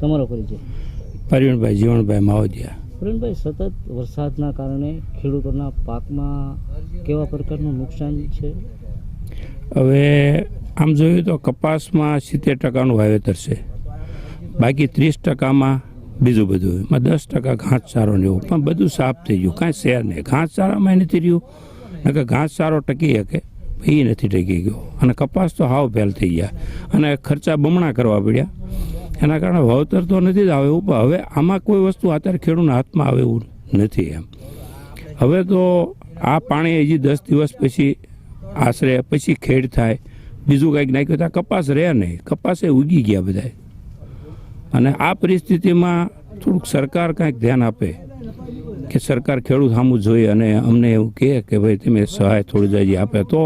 તમારો પરિચય? પરવીણભાઈ જીવણભાઈ માવજીયા. પરવીણભાઈ, સતત વરસાદના કારણે ખેડૂતોના પાકમાં કેવા પ્રકારનું નુકસાન છે? હવે આમ જોઈએ તો કપાસમાં 70% વાવેતર છે, બાકી 30%માં બીજું બધું, એમાં 10% ઘાસચારો ને એવું, પણ બધું સાફ થઈ ગયું, કાંઈ શેર નહીં. ઘાસચારામાં નથી રહ્યું, નકર ઘાસચારો ટકી શકે એ નથી ટકી ગયો, અને કપાસ તો હાવ ફેલ થઈ ગયા, અને ખર્ચા બમણા કરવા પડ્યા. એના કારણે વાવતર તો નથી જ આવે એવું, પણ હવે આમાં કોઈ વસ્તુ અત્યારે ખેડૂતના હાથમાં આવે એવું નથી એમ. હવે તો આ પાણી હજી 10 દિવસ પછી આશરે પછી ખેડ થાય, બીજું કંઈક નાખ્યું તો કપાસ રહે નહીં, કપાસે ઉગી ગયા બધા. અને આ પરિસ્થિતિમાં થોડુંક સરકાર કાંઈક ધ્યાન આપે, કે સરકાર ખેડૂત સામું જોઈએ અને અમને એવું કહે કે ભાઈ તમે સહાય થોડી જાજી આપે તો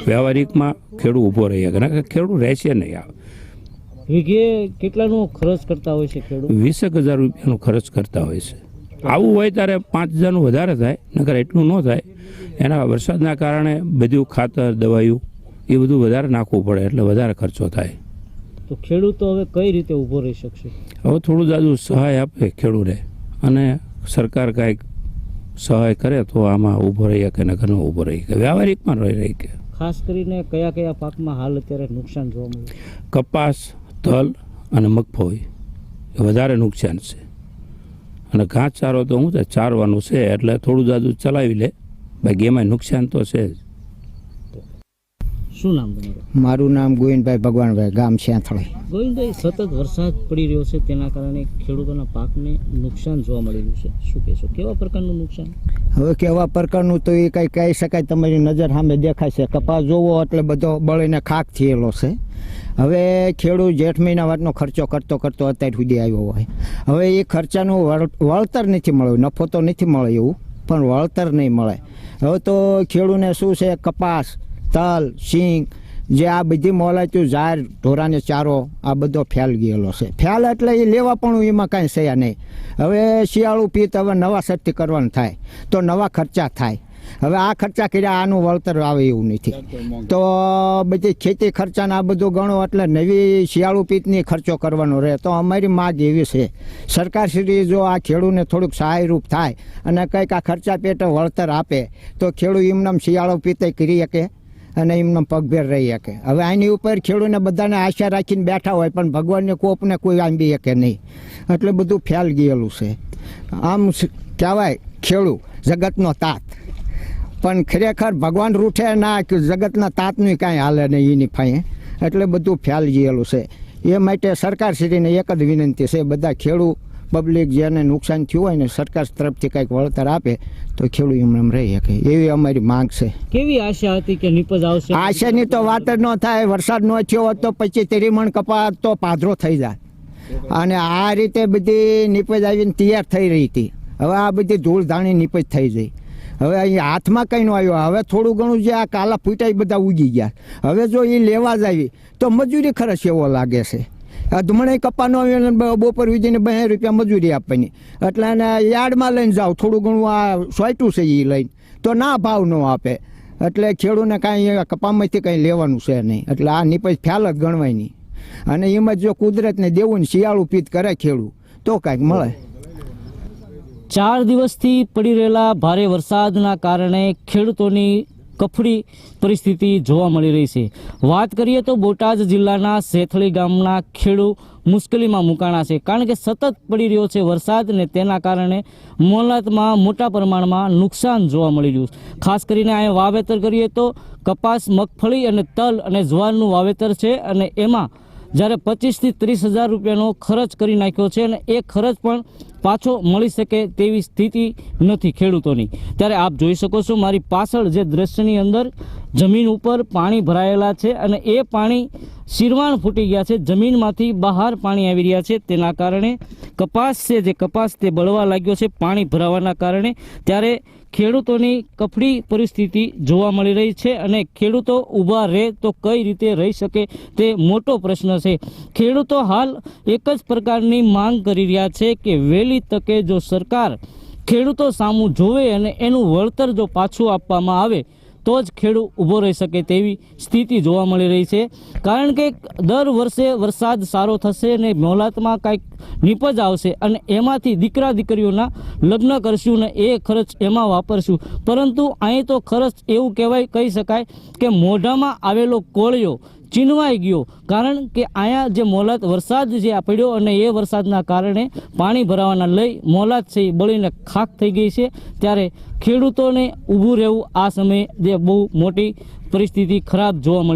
વ્યવહારિકમાં ખેડૂત ઊભો રહી શકે, કે ખેડૂત રહેશે નહીં. આવે વીઘે કેટલાનો ખર્ચ કરતા હોય છે ખેડૂત? 20,000 રૂપિયાનો ખર્ચ કરતા હોય છે. આવું હોય ત્યારે 5,000નું વધારે થાય, નકર એટલું ન થાય. એના વરસાદના કારણે બધું ખાતર દવાયું એ બધું વધારે નાખવું પડે, એટલે વધારે ખર્ચો થાય. તો ખેડૂતો હવે કઈ રીતે ઊભો રહી શકશે? હવે થોડું જાજુ સહાય આપે ખેડૂતે, અને સરકાર કાંઈક સહાય કરે તો આમાં ઊભો રહી શકે, નકર ન ઊભો રહી શકે, વ્યવહારિકમાં રહી શકે. ખાસ કરીને કયા કયા પાકમાં હાલ અત્યારે નુકસાન જોવા મળ્યું? કપાસ, તલ અને મગફળી એ વધારે નુકસાન છે. અને ઘાસચારો તો શું છે, ચારવાનું છે એટલે થોડું જાજુ ચલાવી લે, બાકી એમાં નુકસાન તો છે જ. શું નામ તમારું? મારું નામ ગોવિંદભાઈ ભગવાનભાઈ, ગામ સેંથળી. ગોવિંદભાઈ, સતત વરસાદ પડી રહ્યો છે, તેના કારણે ખેડૂતોના પાકને નુકસાન જોવા મળી રહ્યું છે. શું કહેશો, કેવા પ્રકારનું નુકસાન? હવે કેવા પ્રકારનું તો એ કંઈ કહી શકાય, તમારી નજર સામે દેખાય છે. કપાસ જોવો એટલે બધો બળીને ખાક થયેલો છે. હવે ખેડૂત જેઠ મહિના વાતનો ખર્ચો કરતો અત્યારે સુધી આવ્યો હોય, હવે એ ખર્ચાનું વળતર નથી મળ્યું. નફો તો નથી મળે એવું, પણ વળતર નહીં મળે. હવે તો ખેડૂતને શું છે, કપાસ, તલ, સિંગ જે આ બધી મોલાતું ઝાર, ઢોરાને ચારો આ બધો ફેલ ગયેલો છે. ફેલ એટલે એ લેવા પણ એમાં કાંઈ થયા નહીં. હવે શિયાળું પિત્ત હવે નવા સટ્ટી કરવાનું થાય તો નવા ખર્ચા થાય. હવે આ ખર્ચા કર્યા આનું વળતર આવે એવું નથી. તો બધી ખેતી ખર્ચાને આ બધું ગણો એટલે નવી શિયાળું પિત્તની ખર્ચો કરવાનો રહે. તો અમારી માગ એવી છે, સરકારશ્રી જો આ ખેડૂતને થોડુંક સહાયરૂપ થાય અને કંઈક આ ખર્ચા પેટે વળતર આપે તો ખેડૂત એમનામ શિયાળો પિત્તે કરી શકે અને એમને પગભેર રહી શકે. હવે આની ઉપર ખેડૂતને બધાને આશા રાખીને બેઠા હોય, પણ ભગવાનને કોપને કોઈ આંબી શકે નહીં, એટલે બધું ફેલ ગયેલું છે. આમ કહેવાય ખેડૂત જગતનો તાત, પણ ખરેખર ભગવાન રૂઠે ના, જગતના તાતનું કાંઈ હાલે નહીં એની ફાંએ, એટલે બધું ફેલ ગયેલું છે. એ માટે સરકારશ્રીને એક જ વિનંતી છે, બધા ખેડૂત પબ્લિક જેને નુકસાન થયું હોય ને સરકાર તરફથી કંઈક વળતર આપે તો ખેડૂત એમ રહી શકે, એવી અમારી માંગ છે. કેવી આશા હતી કે નીપજ આવશે? આશાની તો વાત જ ન થાય. વરસાદ ન થયો હોત તો પછી 30 મણ કપાસ તો પાધરો થઈ જાય, અને આ રીતે બધી નીપજ આવીને તૈયાર થઈ રહી હતી. હવે આ બધી ધૂળ ધાણી નીપજ થઈ ગઈ. હવે અહીં હાથમાં કંઈ ન આવ્યો. હવે થોડું ઘણું જે આ કાલા ફૂટા બધા ઉગી ગયા. હવે જો એ લેવા જ આવી તો મજૂરી ખર્ચ એવો લાગે છે. ધમણે કપાનો બપોર વીજીને 2 રૂપિયા મજૂરી આપવાની, એટલે એને યાર્ડમાં લઈને જાઓ, થોડું ઘણું આ સોયટું છે એ લઈને તો ના ભાવ ન આપે, એટલે ખેડૂતને કાંઈ કપામાંથી કંઈ લેવાનું છે નહીં. એટલે આ નીપજ ફેલ જ ગણવાય નહીં. અને એમાં જો કુદરતને દેવું ને શિયાળું પિત્ત કરે ખેડૂત તો કાંઈક મળે. 4 દિવસથી પડી રહેલા ભારે વરસાદના કારણે ખેડૂતોની કફડી પરિસ્થિતિ જોવા મળી રહી છે. વાત કરીએ તો બોટાદ જિલ્લાના સેંથળી ગામના ખેડૂત મુશ્કેલીમાં મુકાણા છે, કારણ કે સતત પડી રહ્યો છે વરસાદ, ને તેના કારણે મોલાતમાં મોટા પ્રમાણમાં નુકસાન જોવા મળી રહ્યું છે. ખાસ કરીને અહીંયા વાવેતર કરીએ તો કપાસ, મગફળી અને તલ અને જ્વારનું વાવેતર છે, અને એમાં જ્યારે 25,000 થી 30,000 રૂપિયાનો ખર્ચ કરી નાખ્યો છે, અને એ ખર્ચ પણ પાછો મળી શકે તેવી સ્થિતિ નથી ખેડૂતોની. ત્યારે આપ જોઈ શકો છો મારી પાછળ જે દ્રશ્યની અંદર જમીન ઉપર પાણી ભરાયેલા છે, અને એ પાણી શિરવાણ ફૂટી ગયા છે, જમીનમાંથી બહાર પાણી આવી રહ્યા છે. તેના કારણે કપાસ છે, જે કપાસ તે બળવા લાગ્યો છે પાણી ભરાવાના કારણે. ત્યારે ખેડૂતોની કફડી પરિસ્થિતિ જોવા મળી રહી છે, અને ખેડૂતો ઊભા રહે તો કઈ રીતે રહી શકે તે મોટો પ્રશ્ન છે. ખેડૂતો હાલ એક જ પ્રકારની માંગ કરી રહ્યા છે કે વહેલી તકે જો સરકાર ખેડૂતો સામું જોવે અને એનું વળતર જો પાછું આપવામાં આવે તો જ ખેડૂત ઊભો રહી શકે તેવી સ્થિતિ જોવા મળી રહી છે. કારણ કે દર વર્ષે વરસાદ સારો થશે ને મોલાતમાં કાંઈક નીપજ આવશે અને એમાંથી દીકરા દીકરીઓના લગ્ન કરશું ને એ ખર્ચ એમાં વાપરશું. પરંતુ અહીં તો ખર્ચ એવું કહી શકાય કે મોઢામાં આવેલો કોળિયો ચીનવાઈ ગયો. કારણ કે અહીંયા જે મોલાત વરસાદ જે પડ્યો અને એ વરસાદના કારણે પાણી ભરાવાના લઈ મોલાત છે એ બળીને ખાક થઈ ગઈ છે. ત્યારે ખેડૂતોને ઊભું રહેવું આ સમયે જે બહુ મોટી પરિસ્થિતિ ખરાબ જોવા મળી.